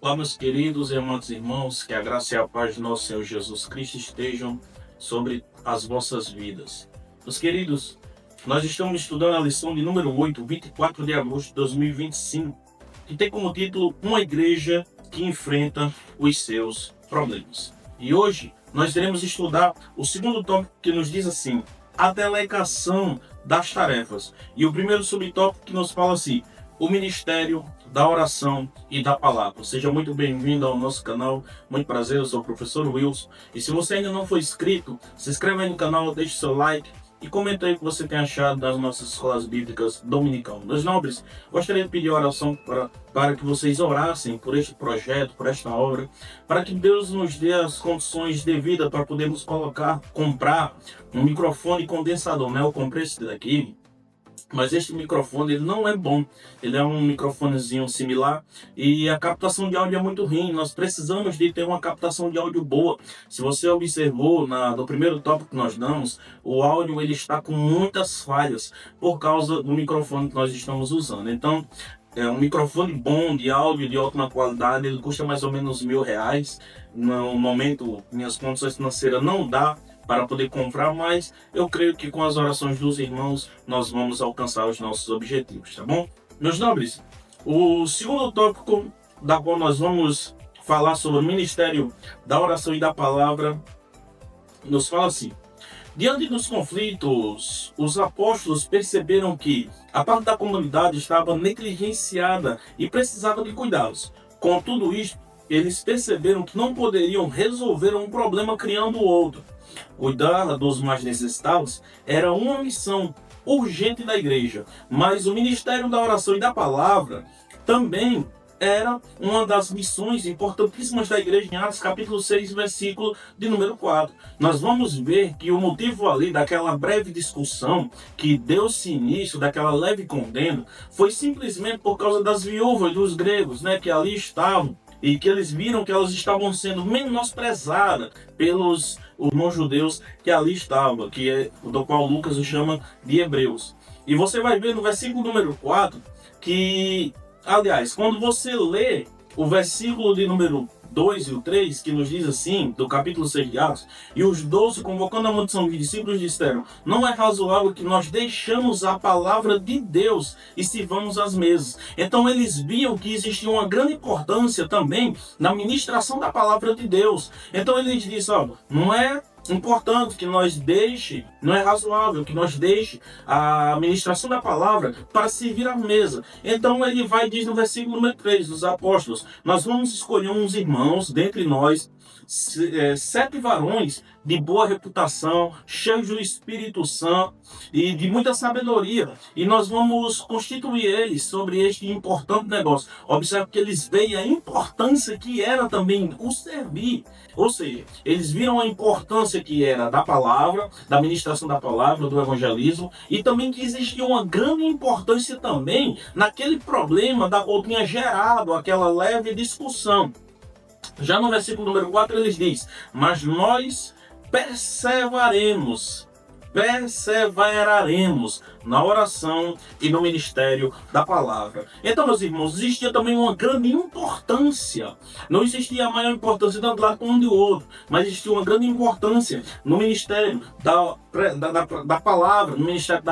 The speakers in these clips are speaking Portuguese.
Olá, meus queridos e amados irmãos, que a graça e a paz de nosso Senhor Jesus Cristo estejam sobre as vossas vidas. Meus queridos, nós estamos estudando a lição de número 8, 24 de agosto de 2025, que tem como título Uma Igreja que Enfrenta os Seus Problemas. E hoje nós iremos estudar o segundo tópico, que nos diz assim: a delegação das tarefas. E o primeiro subtópico que nos fala assim: o ministério da oração e da palavra. Seja muito bem-vindo ao nosso canal. Muito prazer, eu sou o professor Wilson. E se você ainda não for inscrito, se inscreva aí no canal, deixe seu like e comenta aí o que você tem achado das nossas escolas bíblicas dominical. Meus nobres, gostaria de pedir oração para que vocês orassem por este projeto, por esta obra, para que Deus nos dê as condições devidas para podermos comprar um microfone condensador, né? Eu comprei esse daqui, mas este microfone ele não é bom. Ele é um microfonezinho similar e a captação de áudio é muito ruim. Nós precisamos de ter uma captação de áudio boa. Se você observou no primeiro tópico que nós damos, o áudio ele está com muitas falhas por causa do microfone que nós estamos usando. Então, um microfone bom, de áudio de ótima qualidade, ele custa mais ou menos R$ 1.000. No momento, minhas condições financeiras não dá para poder comprar, mas eu creio que com as orações dos irmãos nós vamos alcançar os nossos objetivos, tá bom? Meus nobres, o segundo tópico da qual nós vamos falar sobre o ministério da oração e da palavra nos fala assim: diante dos conflitos, os apóstolos perceberam que a parte da comunidade estava negligenciada e precisava de cuidados. Com tudo isto, eles perceberam que não poderiam resolver um problema criando outro. Cuidar dos mais necessitados era uma missão urgente da igreja, mas o ministério da oração e da palavra também era uma das missões importantíssimas da igreja em Atos capítulo 6, versículo de número 4. Nós vamos ver que o motivo ali daquela breve discussão que deu-se início, daquela leve contenda, foi simplesmente por causa das viúvas dos gregos, né, que ali estavam, e que eles viram que elas estavam sendo menosprezadas pelos irmãos judeus que ali estavam, do qual Lucas o chama de hebreus. E você vai ver no versículo número 4 que, aliás, quando você lê o versículo de número 2 e o 3, que nos diz assim, do capítulo 6 de Atos: e os 12, convocando a multidão de discípulos, disseram: não é razoável que nós deixamos a palavra de Deus e sirvamos às mesas. Então eles viam que existia uma grande importância também na ministração da palavra de Deus. Então eles disseram: não é importante que nós não é razoável que nós deixe a ministração da palavra para servir à mesa. Então ele vai diz no versículo número 3 dos apóstolos: nós vamos escolher uns irmãos dentre nós, 7 varões de boa reputação, cheios do Espírito Santo e de muita sabedoria, e nós vamos constituir eles sobre este importante negócio. Observe que eles veem a importância que era também o servir, ou seja, eles viram a importância que era da palavra, da ministração da palavra, do evangelismo, e também que existia uma grande importância também naquele problema da qual tinha gerado aquela leve discussão. Já no versículo número 4 eles diz: mas nós perseveraremos na oração e no ministério da palavra. Então, meus irmãos, existia também uma grande importância. Não existia a maior importância de um lado como do outro, mas existia uma grande importância no ministério da palavra, no ministério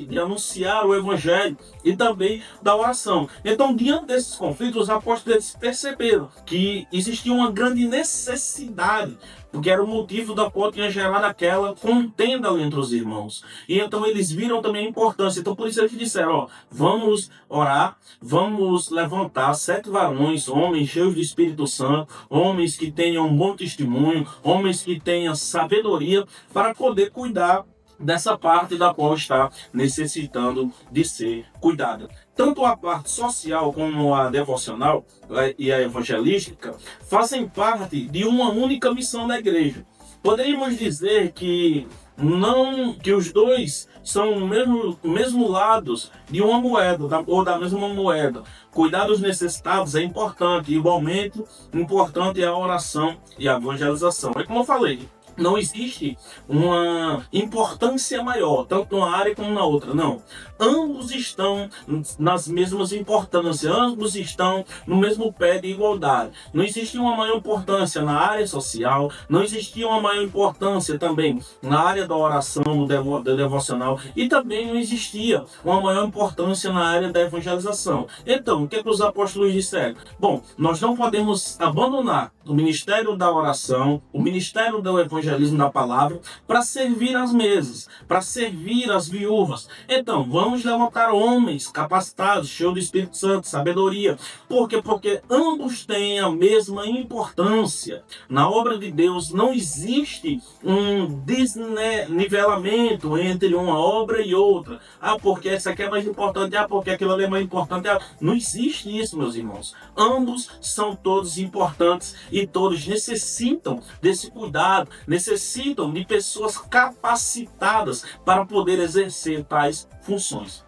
de anunciar o evangelho e também da oração. Então, diante desses conflitos, os apóstolos perceberam que existia uma grande necessidade, porque era o motivo da qual tinha gerado aquela contenda entre os irmãos. E então eles viram também a importância. Então por isso eles disseram: vamos orar, vamos levantar 7 varões, homens cheios do Espírito Santo, homens que tenham um bom testemunho, homens que tenham sabedoria, para poder cuidar dessa parte da qual está necessitando de ser cuidada. Tanto a parte social como a devocional e a evangelística fazem parte de uma única missão da igreja. Poderíamos dizer que os dois são o mesmo lados de uma moeda, ou da mesma moeda. Cuidar dos necessitados é importante, igualmente importante é a oração e a evangelização. É como eu falei, Não existe uma importância maior, tanto numa área como na outra, não. Ambos estão nas mesmas importâncias, ambos estão no mesmo pé de igualdade. Não existe uma maior importância na área social, não existia uma maior importância também na área da oração, do devocional, e também não existia uma maior importância na área da evangelização. Então, o que os apóstolos disseram? Bom, nós não podemos abandonar o ministério da oração, o ministério do evangelismo da palavra, para servir as mesas, para servir as viúvas. Então, vamos levantar homens capacitados, cheios do Espírito Santo, sabedoria. Por quê? Porque ambos têm a mesma importância. Na obra de Deus não existe um desnivelamento entre uma obra e outra. Ah, porque essa aqui é mais importante, ah, porque aquilo ali é mais importante. Ah, não existe isso, meus irmãos. Ambos são todos importantes e todos necessitam desse cuidado, necessitam de pessoas capacitadas para poder exercer tais funções.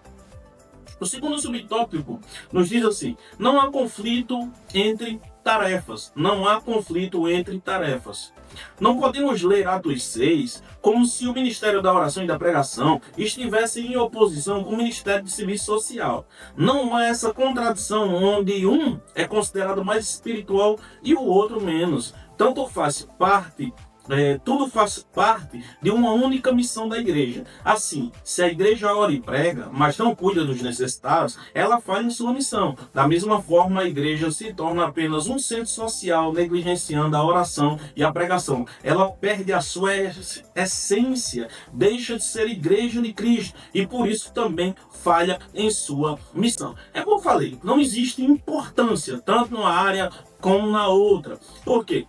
O segundo subtópico nos diz assim: não há conflito entre tarefas. Não há conflito entre tarefas. Não podemos ler Atos 6 como se o Ministério da Oração e da Pregação estivesse em oposição com o Ministério de Serviço Social. Não há essa contradição onde um é considerado mais espiritual e o outro menos. Tanto faz parte tudo faz parte de uma única missão da igreja. Assim, se a igreja ora e prega, mas não cuida dos necessitados, ela falha em sua missão. Da mesma forma, a igreja se torna apenas um centro social, negligenciando a oração e a pregação. Ela perde a sua essência, deixa de ser igreja de Cristo e por isso também falha em sua missão. É como eu falei, não existe importância tanto numa área como na outra. Por quê?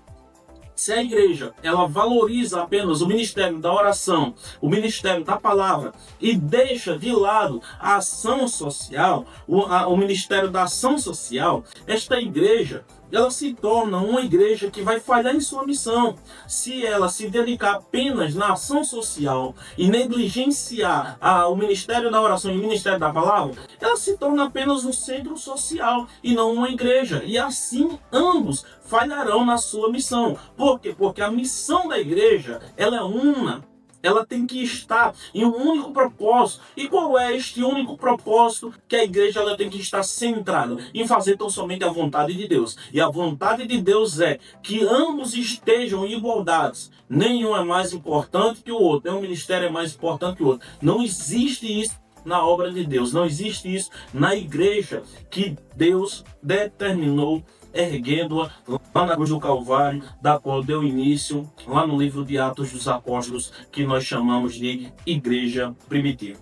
Se a igreja ela valoriza apenas o ministério da oração, o ministério da palavra e deixa de lado a ação social, o ministério da ação social, esta igreja ela se torna uma igreja que vai falhar em sua missão. Se ela se dedicar apenas na ação social e negligenciar o ministério da oração e o ministério da palavra, ela se torna apenas um centro social e não uma igreja. E assim ambos falharão na sua missão. Por quê? Porque a missão da igreja ela é una. Ela tem que estar em um único propósito. E qual é este único propósito? Que a igreja ela tem que estar centrada em fazer tão somente a vontade de Deus. E a vontade de Deus é que ambos estejam em igualdade. Nenhum é mais importante que o outro. Nenhum ministério é mais importante que o outro. Não existe isso na obra de Deus. Não existe isso na igreja que Deus determinou erguendo-a lá na cruz do Calvário, da qual deu início lá no livro de Atos dos Apóstolos, que nós chamamos de Igreja Primitiva.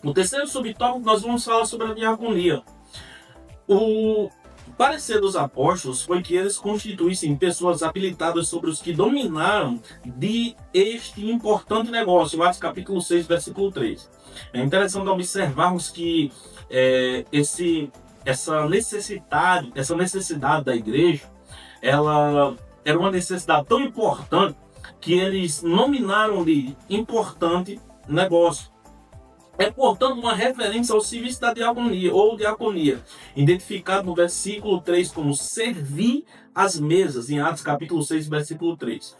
No terceiro subtópico, nós vamos falar sobre a diaconia. O parecer dos apóstolos foi que eles constituíssem pessoas habilitadas sobre os que dominaram de este importante negócio, Atos capítulo 6, versículo 3. É interessante observarmos que essa necessidade da igreja, ela era uma necessidade tão importante que eles nominaram de importante negócio. É, portanto, uma referência ao serviço da diaconia ou diaconia, identificado no versículo 3 como servir as mesas, em Atos capítulo 6, versículo 3.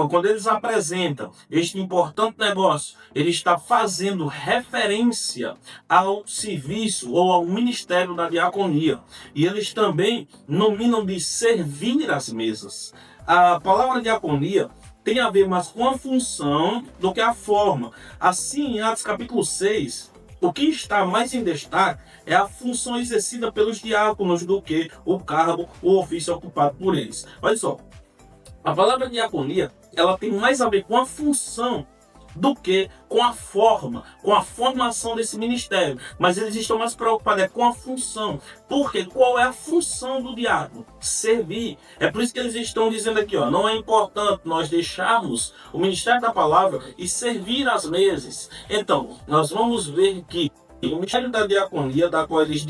Quando eles apresentam este importante negócio, ele está fazendo referência ao serviço ou ao ministério da diaconia. E eles também nominam de servir as mesas. A palavra diaconia tem a ver mais com a função do que a forma. Assim, em Atos capítulo 6, o que está mais em destaque é a função exercida pelos diáconos do que o cargo ou ofício ocupado por eles. Olha só, a palavra diaconia, ela tem mais a ver com a função do que com a forma, com a formação desse ministério. Mas eles estão mais preocupados com a função. Porque qual é a função do diácono? Servir. É por isso que eles estão dizendo aqui, não é importante nós deixarmos o ministério da palavra e servir as mesas. Então, nós vamos ver que o ministério da diaconia, da qual eles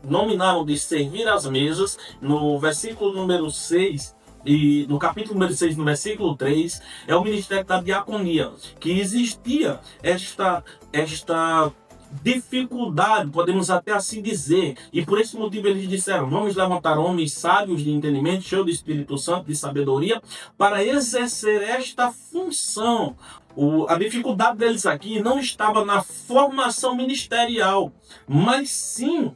nominaram de servir as mesas, no versículo número 6, e no capítulo número 6, no versículo 3, é o ministério da diaconia, que existia esta dificuldade, podemos até assim dizer. E por esse motivo eles disseram: vamos levantar homens sábios de entendimento, cheios do Espírito Santo, de sabedoria, para exercer esta função. A dificuldade deles aqui não estava na formação ministerial, mas sim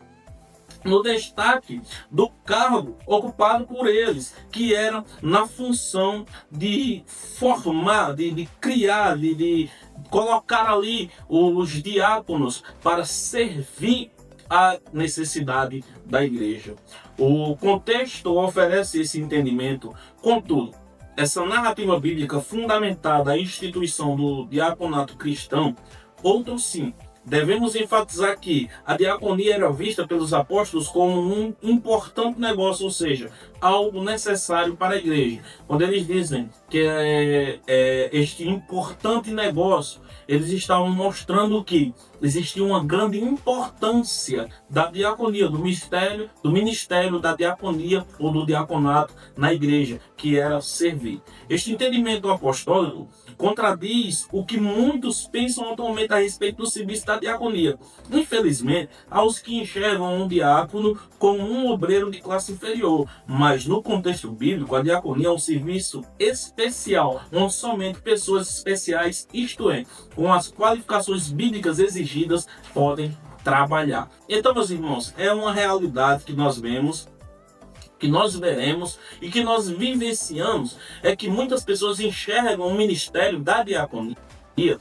no destaque do cargo ocupado por eles, que era na função de formar, de criar, de colocar ali os diáconos para servir a necessidade da igreja. O contexto oferece esse entendimento. Contudo, essa narrativa bíblica fundamentada à instituição do diaconato cristão, outro sim, devemos enfatizar que a diaconia era vista pelos apóstolos como um importante negócio, ou seja, algo necessário para a igreja. Quando eles dizem que este importante negócio, eles estavam mostrando que existia uma grande importância da diaconia, do ministério da diaconia ou do diaconato na igreja, que era servir. Este entendimento apostólico contradiz o que muitos pensam atualmente a respeito do serviço da diaconia. Infelizmente, há os que enxergam um diácono como um obreiro de classe inferior, mas no contexto bíblico, a diaconia é um serviço especial, onde somente pessoas especiais, isto é, com as qualificações bíblicas exigidas, podem trabalhar. Então, meus irmãos, é uma realidade que nós vemos, que nós veremos e que nós vivenciamos, é que muitas pessoas enxergam o ministério da diaconia,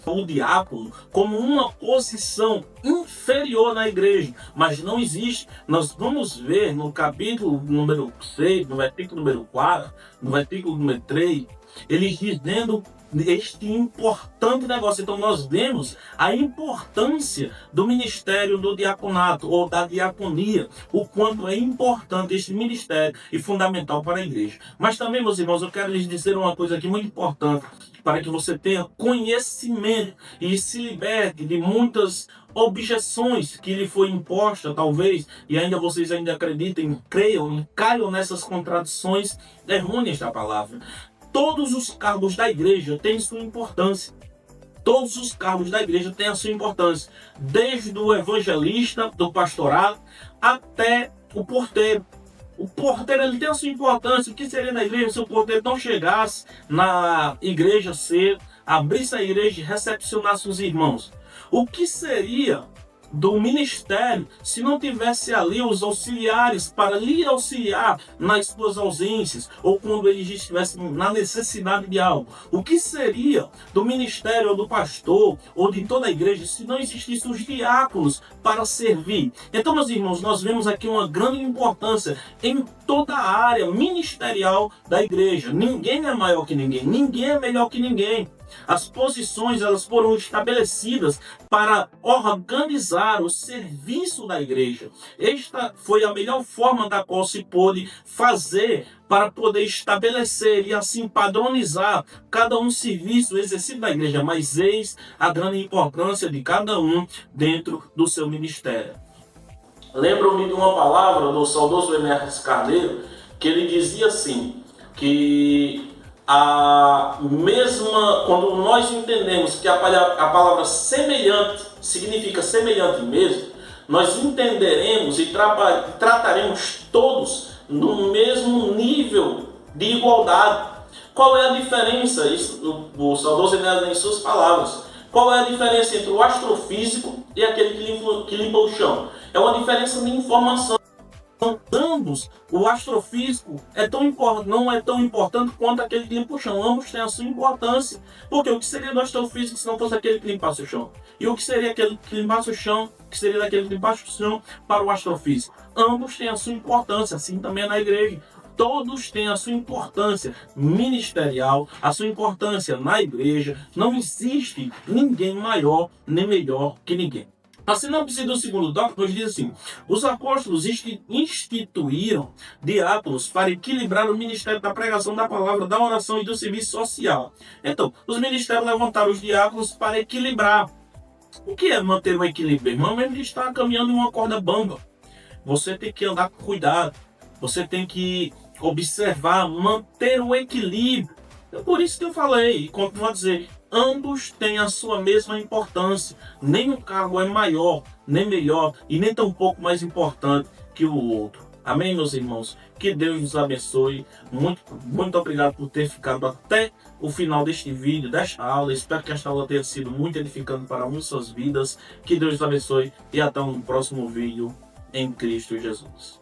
o diácono, como uma posição inferior na igreja, mas não existe. Nós vamos ver no capítulo número 6, no versículo número 4, no versículo número 3, eles dizendo este importante negócio. Então nós vemos a importância do ministério do diaconato ou da diaconia, o quanto é importante este ministério e fundamental para a igreja. Mas também, meus irmãos, eu quero lhes dizer uma coisa aqui muito importante, para que você tenha conhecimento e se liberte de muitas objeções que lhe foi imposta, talvez, e ainda vocês ainda acreditem, creiam e caiam nessas contradições errôneas da palavra. Todos os cargos da igreja têm sua importância. Todos os cargos da igreja têm a sua importância. Desde o evangelista, do pastorado, até o porteiro. O porteiro, ele tem a sua importância. O que seria na igreja se o porteiro não chegasse na igreja cedo, abrisse a igreja e recepcionasse os irmãos? O que seria do ministério se não tivesse ali os auxiliares para lhe auxiliar nas suas ausências ou quando eles estivessem na necessidade de algo? O que seria do ministério ou do pastor ou de toda a igreja se não existissem os diáconos para servir? Então, meus irmãos, nós vemos aqui uma grande importância em toda a área ministerial da igreja. Ninguém é maior que ninguém, ninguém é melhor que ninguém. As posições, elas foram estabelecidas para organizar o serviço da igreja. Esta foi a melhor forma da qual se pôde fazer para poder estabelecer e assim padronizar cada um serviço exercido na igreja. Mas eis a grande importância de cada um dentro do seu ministério. Lembro-me de uma palavra do saudoso Emerson Carneiro, que ele dizia assim, que quando nós entendemos que a palavra semelhante significa semelhante mesmo, nós entenderemos e trataremos todos no mesmo nível de igualdade. Qual é a diferença? Isso, o saudoso Enéas em suas palavras. Qual é a diferença entre o astrofísico e aquele que limpa o chão? É uma diferença de informação. Ambos, o astrofísico não é tão importante quanto aquele que limpa o chão. Ambos têm a sua importância. Porque o que seria do astrofísico se não fosse aquele que limpasse o chão? E o que seria aquele que limpasse o chão? O que seria daquele que limpasse o chão para o astrofísico? Ambos têm a sua importância, assim também é na igreja. Todos têm a sua importância ministerial, a sua importância na igreja. Não existe ninguém maior nem melhor que ninguém. A sinopse do segundo tópico nos diz assim: os apóstolos instituíram diáconos para equilibrar o ministério da pregação da palavra, da oração e do serviço social. Então, os ministérios levantaram os diáconos para equilibrar. O que é manter o equilíbrio, irmão? Ele está caminhando em uma corda bamba. Você tem que andar com cuidado. Você tem que observar, manter o equilíbrio. É por isso que eu falei e continuo a dizer: ambos têm a sua mesma importância. Nem um cargo é maior, nem melhor e nem tão pouco mais importante que o outro. Amém, meus irmãos? Que Deus nos abençoe. Muito obrigado por ter ficado até o final deste vídeo, desta aula. Espero que esta aula tenha sido muito edificante para muitas vidas. Que Deus nos abençoe e até um próximo vídeo em Cristo Jesus.